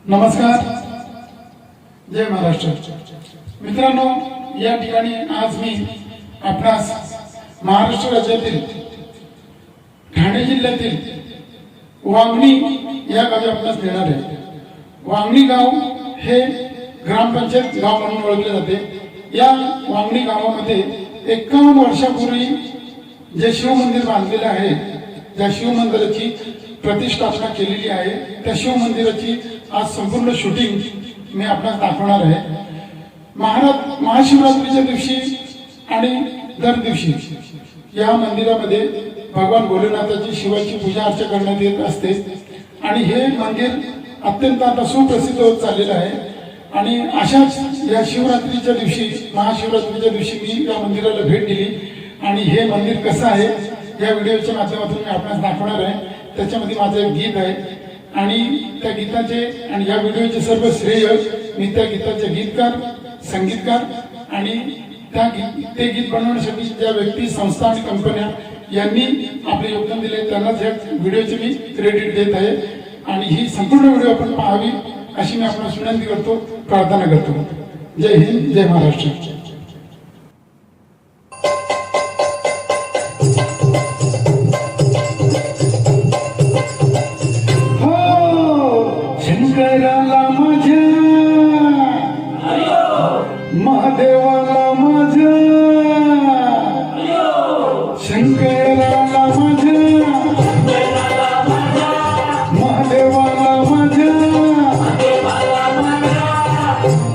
नमस्कार, जय महाराष्ट्र. मित्रांनो, या ठिकाणी आज मी आपणास महाराष्ट्र राज्यातील ठाणे जिल्ह्यातील वांगणी या गावी आपणास नेणार आहे. वांगणी गाव हे ग्रामपंचायत गाव म्हणून ओळखले जाते. या वांगणी गावामध्ये 51 वर्षापूर्वी जे शिव मंदिर बांधलेले आहे, त्या शिव मंदिराची प्रतिष्ठापना केलेली आहे. त्या शिव मंदिराची आज संपूर्ण शूटिंग मी आपल्याला दाखवणार आहे. महाशिवरात्रीच्या दिवशी आणि दर दिवशी या मंदिरामध्ये भगवान भोलेनाथाची शिवाची पूजा अर्चा करण्यात येत असते आणि हे मंदिर अत्यंत आता सुप्रसिद्ध होत चाललेलं आहे. आणि अशाच या शिवरात्रीच्या दिवशी, महाशिवरात्रीच्या दिवशी मी या मंदिराला भेट दिली आणि हे मंदिर कसं आहे या व्हिडिओच्या माध्यमातून मी आपल्याला दाखवणार आहे. त्याच्यामध्ये माझं एक गीत आहे आणि त्या गीताचे आणि या व्हिडिओचे सर्व श्रेय मी त्या गीताचे गीतकार, संगीतकार आणि ते गीत बनवण्यासाठी ज्या व्यक्ती, संस्था आणि कंपन्या यांनी आपले योगदान दिले त्यांनाच या व्हिडिओचे मी क्रेडिट देत आहे. आणि ही संपूर्ण व्हिडिओ आपण पाहावी अशी मी आपल्याला विनंती करतो, प्रार्थना करतो. जय हिंद, जय महाराष्ट्र. शंकराला माझ्या, महादेवाला माझ्या, शंकराला माझ्या, महादेवाला माझ्या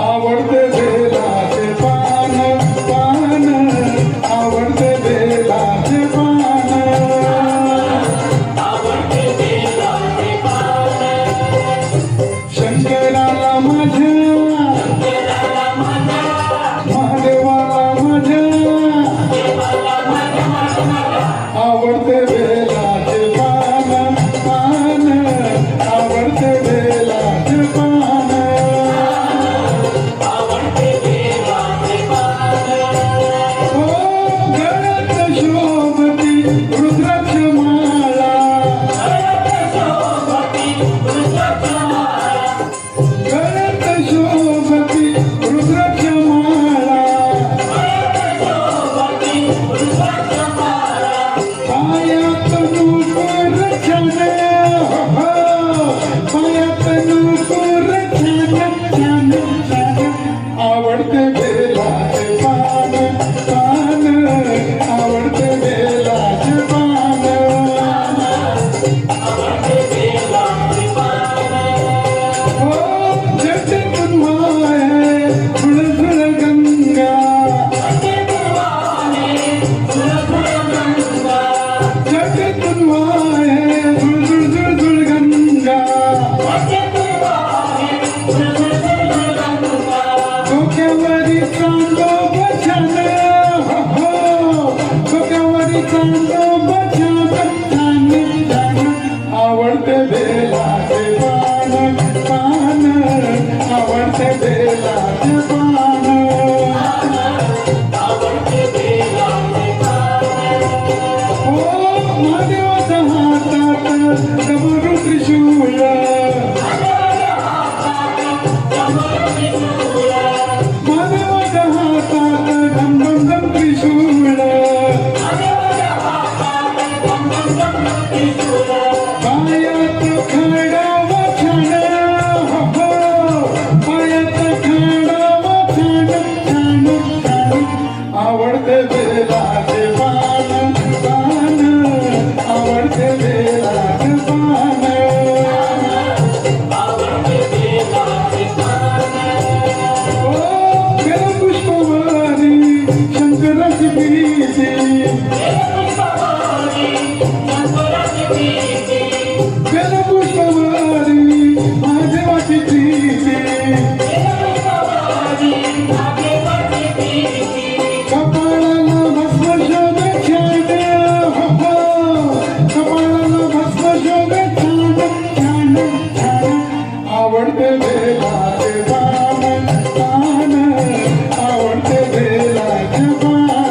आवडते बेलाचे पान, पान आवडते बेलाचे पान, शंकराला माझ्या, महादेवाला माझ्या आवडते बेलाचे पान, पान आवडते बेलाचे पान. ओ गळ्यात शोभती रुद्राक्ष माळा, गळ्यात शोभती रुद्राक्ष माळा, पायात नूपुर छान, पायात नूपुर छान, छान आवडते बेलाचे पान, पान आवडते बेलाचे पान. ओ जगतून वाहे झुळझुळ गंगा, जगतून वाहे झुळझुळ गंगा, डोक्यावरी चांदोब छान, डोक्यावरी चांदोब छान, छान छान आवडते बेलाचे पान, पान आवडते बेलाचे पान. ओ महादेवाच्या हातात डमरू त्रिशूळ, महादेवाच्या हातात डम डम डम त्रिशूळ, पायात खडाव छान, पायात खडाव छान, छान छान आवडते बेलाचे पान, पान आवडते बेलाचे पान. ओ बेलपुष्पवारी शंकराची प्रीती, बेलपुष्पवारी महादेवाची प्रीती, कपाळाला भस्म शोभे छान, कपाळाला भस्म शोभे छान, छान छान आवडते बेलाचे पान, पान आवडते बेलाचे पान.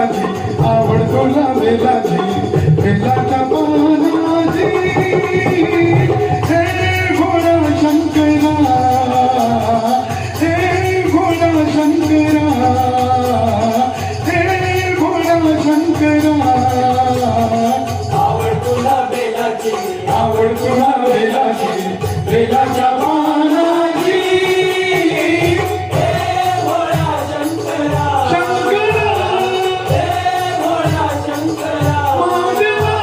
बेलाची आवड तुला बेलाची बेलाच्या पानाची हे भोळा शंकरा हे भोळा शंकरा हे भोळा शंकरा आवड तुला बेलाची आवड तुला बेलाची बेलाच्या पानाची हे भोळा शंकरा शंकरा हे भोळा शंकरा महादेवा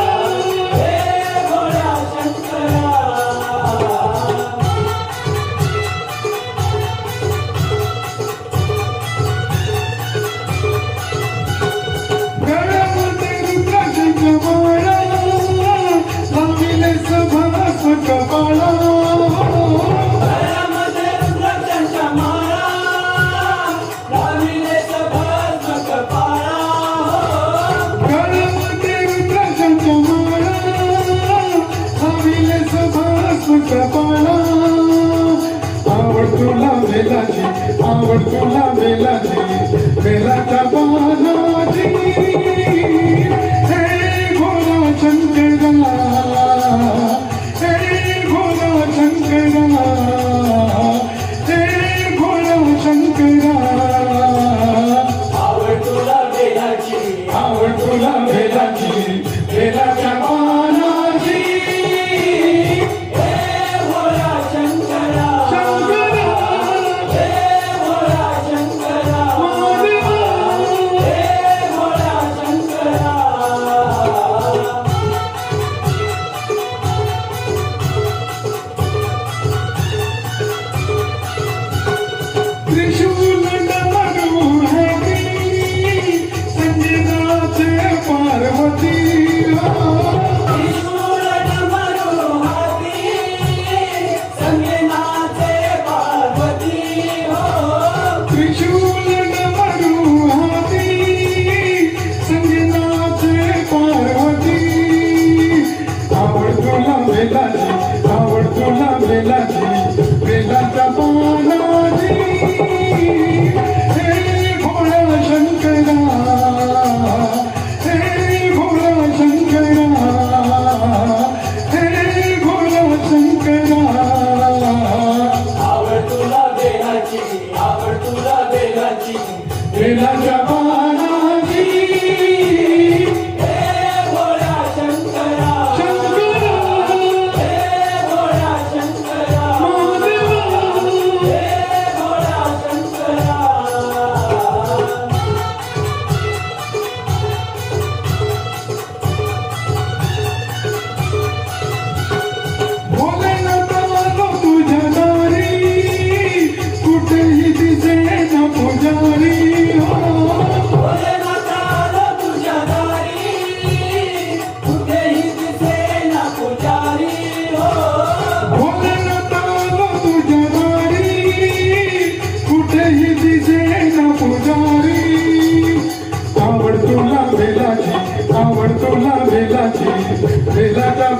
हे भोळा शंकरा गळ्यामध्ये रुद्राक्षाच्या माळा लाविले सभास कपाळा गळ्यामध्ये रुद्राक्षाच्या माळा लाविले सभास कपाळा गळ्यामध्ये रुद्राक्षाच्या माळा लाविले सभास कपाळा आवड तुला बेलाची आवड तुला बेलाची बेलाच्या पानाची हे भोळा शंकरा हे भोळा शंकरा हे भोळा शंकरा आवड तुला बेलाची आवड तुला बेलाची बेलाच्या पानाची हे भोळा शंकरा शंकरा हे भोळा शंकरा महादेवा हे भोळा शंकरा त्रिशूल डमरू हाती संगीताचे पार्वती त्रिशूल डमरू हाती संगीताचे पार्वती हो त्रिशूल डमरू हाती संगीताचे पार्वती आवड तुला बेलाची आवड तुला बेलाची बेलाच्या पानाची हे भोळा शंकरा हे भोळा शंकरा हे भोळा शंकरा आवड तुला बेलाची आवड तुला बेलाची बेलाच्या पानाची हे भोळा शंकरा शंकरा हे भोळा शंकरा महादेवा हे भोळा शंकरा भोलेनाथ आलो तुझ्या दारी कुठेही दिसेना पुजारी हो भोलेनाथ आलो तुझ्या दारी कुठेही दिसेना पुजारी हो भोलेनाथ आलो तुझ्या दारी कुठेही दिसेना पुजारी आवड तुला बेलाची आवड तुला बेलाची बेलाच्या